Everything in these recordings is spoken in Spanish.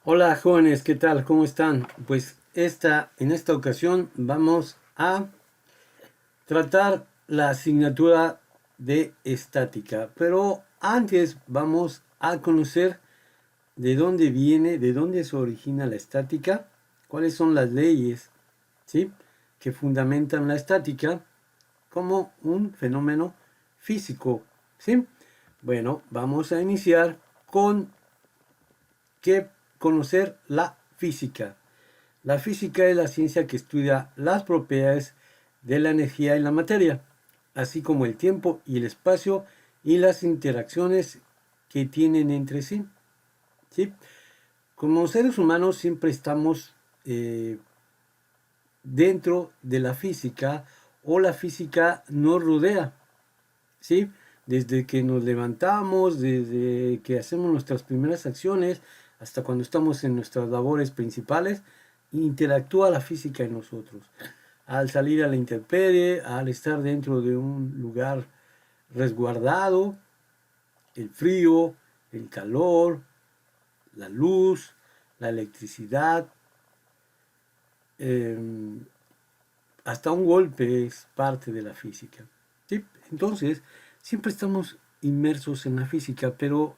Hola jóvenes, ¿qué tal? ¿Cómo están? Pues en esta ocasión vamos a tratar la asignatura de estática, pero antes vamos a conocer de dónde viene, de dónde se origina la estática, cuáles son las leyes, ¿sí?, que fundamentan la estática como un fenómeno físico, ¿sí? Bueno, vamos a iniciar con que conocer la física. La física es la ciencia que estudia las propiedades de la energía y la materia, así como el tiempo y el espacio y las interacciones que tienen entre sí. ¿Sí? Como seres humanos siempre estamos eh, dentro de la física o la física nos rodea. ¿Sí? Desde que nos levantamos, desde que hacemos nuestras primeras acciones, hasta cuando estamos en nuestras labores principales, interactúa la física en nosotros. Al salir a la intemperie, al estar dentro de un lugar resguardado, el frío, el calor, la luz, la electricidad, eh, hasta un golpe es parte de la física. ¿Sí? Entonces, siempre estamos inmersos en la física, pero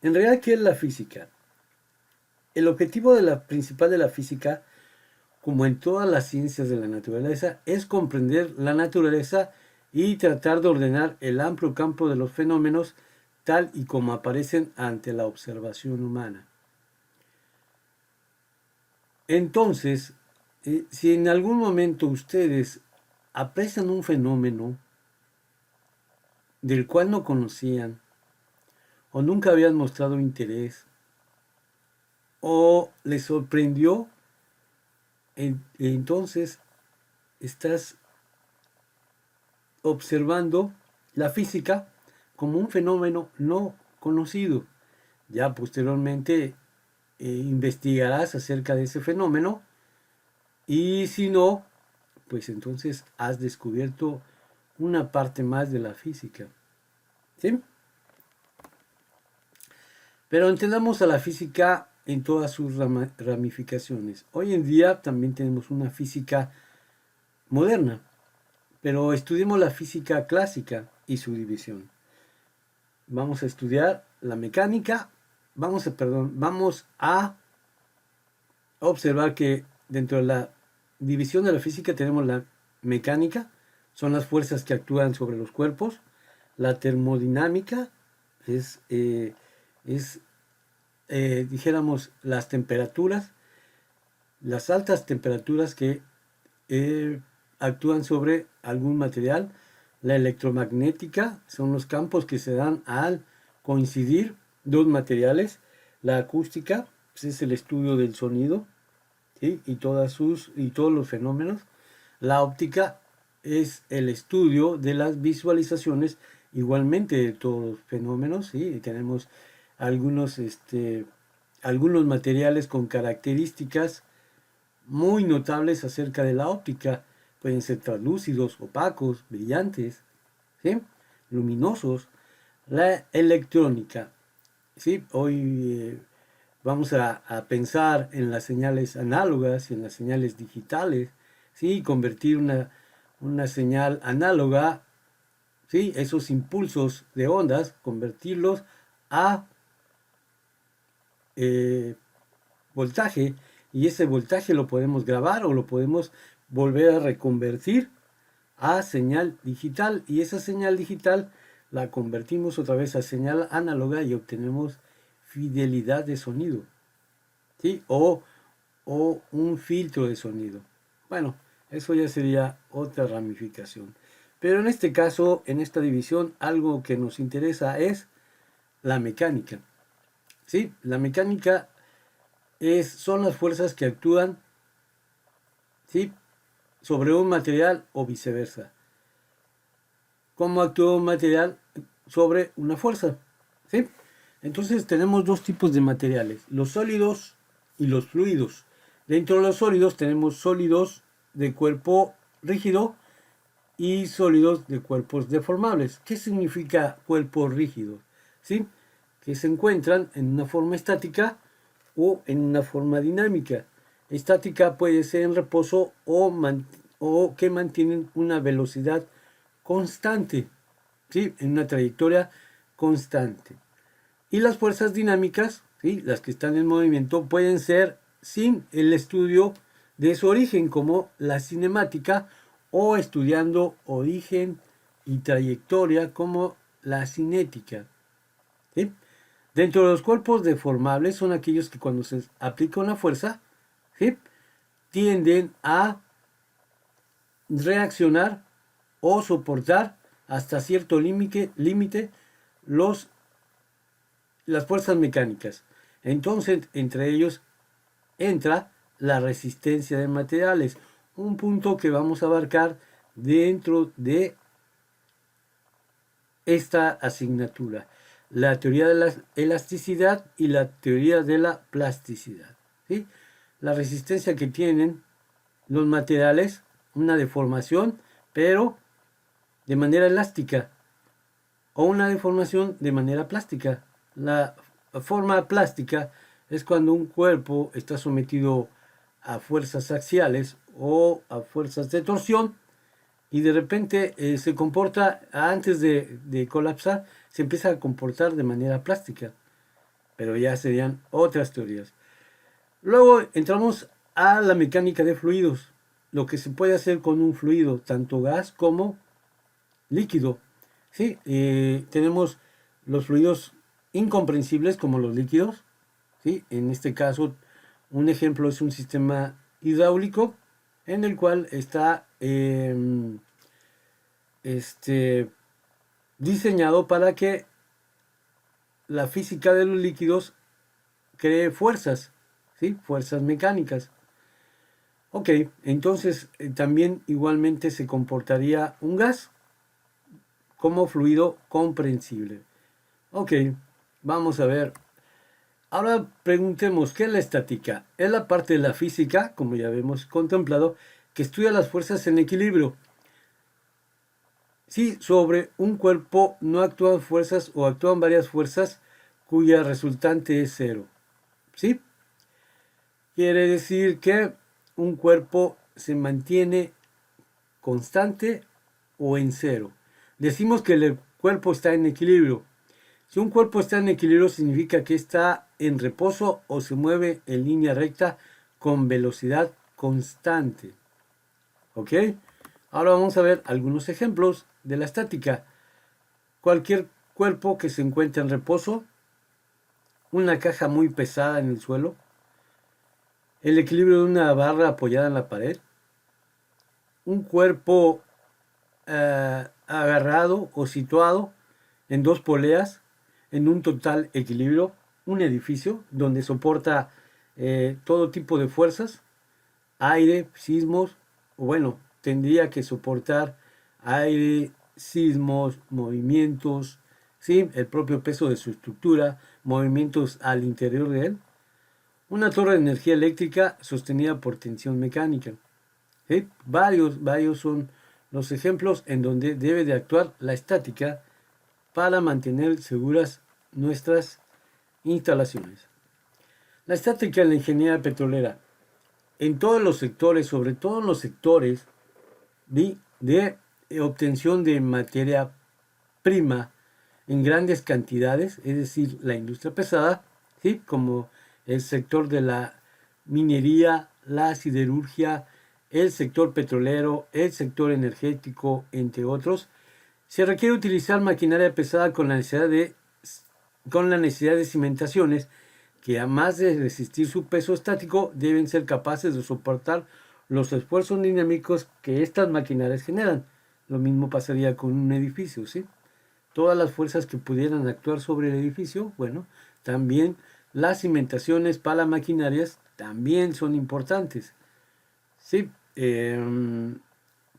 en realidad, ¿qué es la física? El objetivo principal de la física, como en todas las ciencias de la naturaleza, es comprender la naturaleza y tratar de ordenar el amplio campo de los fenómenos tal y como aparecen ante la observación humana. Entonces, si en algún momento ustedes aprecian un fenómeno del cual no conocían o nunca habían mostrado interés o les sorprendió, entonces estás observando la física como un fenómeno no conocido. Ya posteriormente investigarás acerca de ese fenómeno y si no, pues entonces has descubierto una parte más de la física. ¿Sí? Pero entendamos a la física en todas sus ramificaciones. Hoy en día también tenemos una física moderna, pero estudiemos la física clásica y su división. Vamos a estudiar la mecánica, vamos a observar que dentro de la división de la física tenemos la mecánica, son las fuerzas que actúan sobre los cuerpos, la termodinámica es, eh, es dijéramos, las temperaturas, las altas temperaturas que actúan sobre algún material. La electromagnética son los campos que se dan al coincidir dos materiales. La acústica pues, es el estudio del sonido, ¿sí?, y todos los fenómenos. La óptica es el estudio de las visualizaciones, igualmente de todos los fenómenos, ¿sí? Y tenemos algunos, algunos materiales con características muy notables acerca de la óptica. Pueden ser translúcidos, opacos, brillantes, ¿sí?, luminosos. La electrónica, ¿sí? Hoy vamos a pensar en las señales análogas y en las señales digitales, ¿sí? Convertir una señal análoga, ¿sí?, esos impulsos de ondas, convertirlos a eh, voltaje, y ese voltaje lo podemos grabar o lo podemos volver a reconvertir a señal digital, y esa señal digital la convertimos otra vez a señal análoga y obtenemos fidelidad de sonido, ¿sí? O un filtro de sonido. Bueno, eso ya sería otra ramificación. Pero en este caso, en esta división, algo que nos interesa es la mecánica. ¿Sí? La mecánica son las fuerzas que actúan, ¿sí?, sobre un material o viceversa. ¿Cómo actúa un material sobre una fuerza? ¿Sí? Entonces tenemos dos tipos de materiales, los sólidos y los fluidos. Dentro de los sólidos tenemos sólidos de cuerpo rígido y sólidos de cuerpos deformables. ¿Qué significa cuerpos rígidos? ¿Sí? Que se encuentran en una forma estática o en una forma dinámica. Estática puede ser en reposo o que mantienen una velocidad constante, ¿sí? En una trayectoria constante. Y las fuerzas dinámicas, ¿sí? Las que están en movimiento, pueden ser sin el estudio de su origen, como la cinemática, o estudiando origen y trayectoria, como la cinética, ¿sí? Dentro de los cuerpos deformables son aquellos que cuando se aplica una fuerza, ¿sí? Tienden a reaccionar o soportar hasta cierto límite las fuerzas mecánicas. Entonces, entre ellos entra la resistencia de materiales, un punto que vamos a abarcar dentro de esta asignatura. La teoría de la elasticidad y la teoría de la plasticidad, ¿sí? La resistencia que tienen los materiales, una deformación, pero de manera elástica, o una deformación de manera plástica. La forma plástica es cuando un cuerpo está sometido a fuerzas axiales o a fuerzas de torsión y de repente se comporta, antes de colapsar, se empieza a comportar de manera plástica. Pero ya serían otras teorías. Luego entramos a la mecánica de fluidos, lo que se puede hacer con un fluido, tanto gas como líquido. ¿Sí? Tenemos los fluidos incomprensibles como los líquidos. ¿Sí? En este caso, un ejemplo es un sistema hidráulico en el cual está diseñado para que la física de los líquidos cree fuerzas, ¿sí? Fuerzas mecánicas. Ok, entonces también igualmente se comportaría un gas como fluido comprensible. Ok, vamos a ver. Ahora preguntemos, ¿qué es la estática? Es la parte de la física, como ya hemos contemplado, que estudia las fuerzas en equilibrio. Si sobre un cuerpo no actúan fuerzas o actúan varias fuerzas cuya resultante es cero. ¿Sí? Quiere decir que un cuerpo se mantiene constante o en cero. Decimos que el cuerpo está en equilibrio. Si un cuerpo está en equilibrio significa que está en reposo o se mueve en línea recta con velocidad constante. ¿Ok? Ahora vamos a ver algunos ejemplos de la estática. Cualquier cuerpo que se encuentre en reposo, una caja muy pesada en el suelo, el equilibrio de una barra apoyada en la pared, un cuerpo agarrado o situado en dos poleas en un total equilibrio, un edificio donde soporta todo tipo de fuerzas, aire, sismos, o bueno, tendría que soportar aire, sismos, movimientos, ¿sí? El propio peso de su estructura, movimientos al interior de él. Una torre de energía eléctrica sostenida por tensión mecánica. ¿Sí? Varios son los ejemplos en donde debe de actuar la estática para mantener seguras nuestras instalaciones. La estática en la ingeniería petrolera. En todos los sectores, sobre todo en los sectores de obtención de materia prima en grandes cantidades, es decir, la industria pesada, ¿sí? Como el sector de la minería, la siderurgia, el sector petrolero, el sector energético, entre otros, se requiere utilizar maquinaria pesada con la necesidad de cimentaciones que, además de resistir su peso estático, deben ser capaces de soportar los esfuerzos dinámicos que estas maquinarias generan. Lo mismo pasaría con un edificio, ¿sí? Todas las fuerzas que pudieran actuar sobre el edificio, bueno, también las cimentaciones para maquinarias también son importantes. Sí,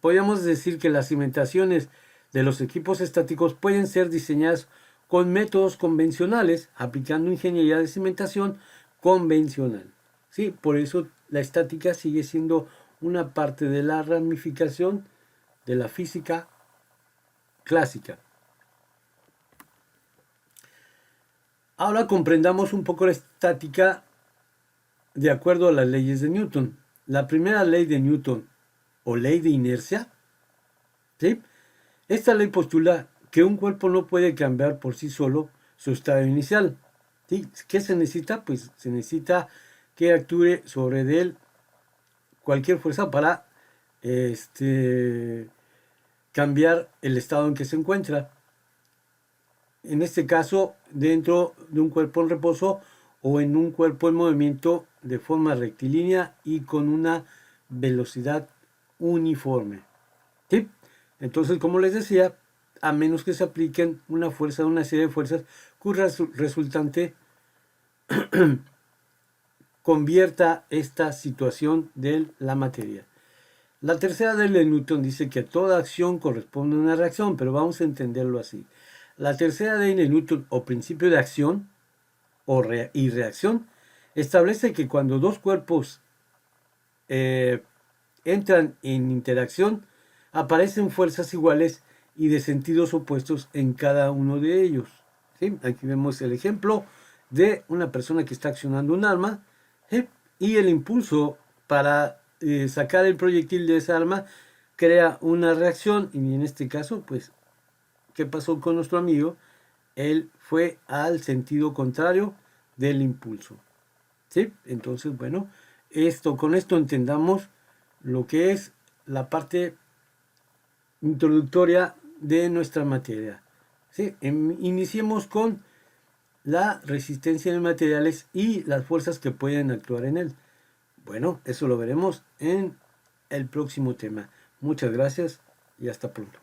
podríamos decir que las cimentaciones de los equipos estáticos pueden ser diseñadas con métodos convencionales, aplicando ingeniería de cimentación convencional. Sí, por eso la estática sigue siendo una parte de la ramificación de la física clásica. Ahora comprendamos un poco la estática de acuerdo a las leyes de Newton. La primera ley de Newton o ley de inercia, ¿sí? Esta ley postula que un cuerpo no puede cambiar por sí solo su estado inicial. ¿Sí? ¿Qué se necesita? Pues se necesita que actúe sobre él cualquier fuerza para cambiar el estado en que se encuentra. En este caso, dentro de un cuerpo en reposo o en un cuerpo en movimiento de forma rectilínea y con una velocidad uniforme. ¿Sí? Entonces, como les decía, a menos que se apliquen una serie de fuerzas cuyo resultante convierta esta situación de la materia. La tercera ley de Newton dice que toda acción corresponde a una reacción, pero vamos a entenderlo así. La tercera ley de Newton o principio de acción y reacción establece que cuando dos cuerpos entran en interacción, aparecen fuerzas iguales y de sentidos opuestos en cada uno de ellos. ¿Sí? Aquí vemos el ejemplo de una persona que está accionando un arma, ¿sí? Y el impulso para sacar el proyectil de esa arma crea una reacción, y en este caso, pues, ¿qué pasó con nuestro amigo? Él fue al sentido contrario del impulso. ¿Sí? Entonces, bueno, con esto entendamos lo que es la parte introductoria de nuestra materia. ¿Sí? Iniciemos con la resistencia de materiales y las fuerzas que pueden actuar en él. Bueno, eso lo veremos en el próximo tema. Muchas gracias y hasta pronto.